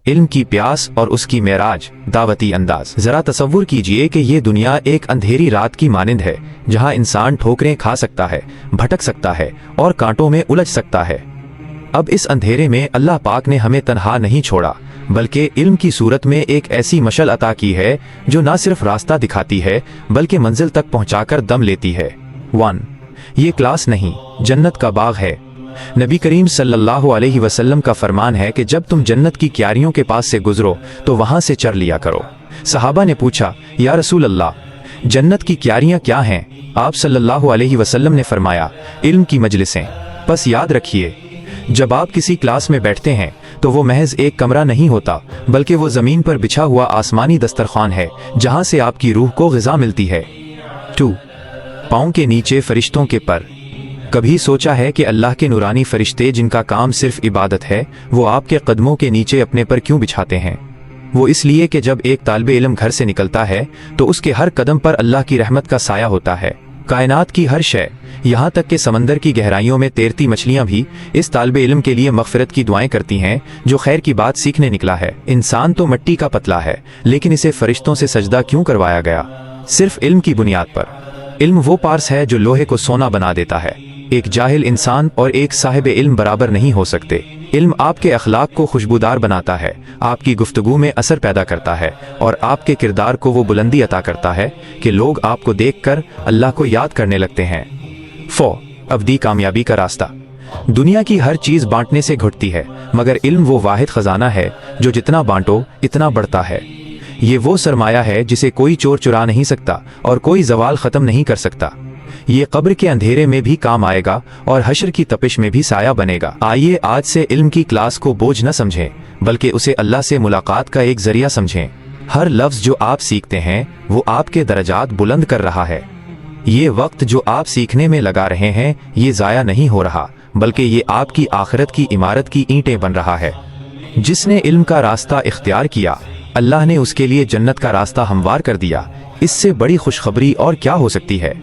علم کی پیاس اور اس کی معراج، دعوتی انداز۔ ذرا تصور کیجئے کہ یہ دنیا ایک اندھیری رات کی مانند ہے، جہاں انسان ٹھوکریں کھا سکتا ہے، بھٹک سکتا ہے اور کانٹوں میں الجھ سکتا ہے۔ اب اس اندھیرے میں اللہ پاک نے ہمیں تنہا نہیں چھوڑا، بلکہ علم کی صورت میں ایک ایسی مشعل عطا کی ہے جو نہ صرف راستہ دکھاتی ہے بلکہ منزل تک پہنچا کر دم لیتی ہے۔ 1. یہ کلاس نہیں، جنت کا باغ ہے۔ نبی کریم صلی اللہ علیہ وسلم کا فرمان ہے کہ جب تم جنت کی کیاریوں کے پاس سے گزرو تو وہاں سے چر لیا کرو۔ صحابہ نے پوچھا، یا رسول اللہ، جنت کی کیاریاں کیا ہیں؟ آپ صلی اللہ علیہ وسلم نے فرمایا، علم کی مجلسیں۔ بس یاد رکھیے، جب آپ کسی کلاس میں بیٹھتے ہیں تو وہ محض ایک کمرہ نہیں ہوتا، بلکہ وہ زمین پر بچھا ہوا آسمانی دسترخوان ہے جہاں سے آپ کی روح کو غذا ملتی ہے۔ 2. پاؤں کے نیچے فرشتوں کے پر۔ کبھی سوچا ہے کہ اللہ کے نورانی فرشتے جن کا کام صرف عبادت ہے، وہ آپ کے قدموں کے نیچے اپنے پر کیوں بچھاتے ہیں؟ وہ اس لیے کہ جب ایک طالب علم گھر سے نکلتا ہے تو اس کے ہر قدم پر اللہ کی رحمت کا سایہ ہوتا ہے۔ کائنات کی ہر شے، یہاں تک کہ سمندر کی گہرائیوں میں تیرتی مچھلیاں بھی اس طالب علم کے لیے مغفرت کی دعائیں کرتی ہیں جو خیر کی بات سیکھنے نکلا ہے۔ انسان تو مٹی کا پتلا ہے، لیکن اسے فرشتوں سے سجدہ کیوں کروایا گیا؟ صرف علم کی بنیاد پر۔ علم وہ پارس ہے جو لوہے کو سونا بنا دیتا ہے۔ ایک جاہل انسان اور ایک صاحب علم برابر نہیں ہو سکتے۔ علم آپ کے اخلاق کو خوشبودار بناتا ہے، آپ کی گفتگو میں اثر پیدا کرتا ہے اور آپ کے کردار کو وہ بلندی عطا کرتا ہے کہ لوگ آپ کو دیکھ کر اللہ کو یاد کرنے لگتے ہیں۔ 4. ابدی کامیابی کا راستہ۔ دنیا کی ہر چیز بانٹنے سے گھٹتی ہے، مگر علم وہ واحد خزانہ ہے جو جتنا بانٹو اتنا بڑھتا ہے۔ یہ وہ سرمایہ ہے جسے کوئی چور چرا نہیں سکتا اور کوئی زوال ختم نہیں کر سکتا۔ یہ قبر کے اندھیرے میں بھی کام آئے گا اور حشر کی تپش میں بھی سایہ بنے گا۔ آئیے آج سے علم کی کلاس کو بوجھ نہ سمجھیں، بلکہ اسے اللہ سے ملاقات کا ایک ذریعہ سمجھیں۔ ہر لفظ جو آپ سیکھتے ہیں وہ آپ کے درجات بلند کر رہا ہے۔ یہ وقت جو آپ سیکھنے میں لگا رہے ہیں یہ ضائع نہیں ہو رہا، بلکہ یہ آپ کی آخرت کی عمارت کی اینٹیں بن رہا ہے۔ جس نے علم کا راستہ اختیار کیا، اللہ نے اس کے لیے جنت کا راستہ ہموار کر دیا۔ اس سے بڑی خوشخبری اور کیا ہو سکتی ہے؟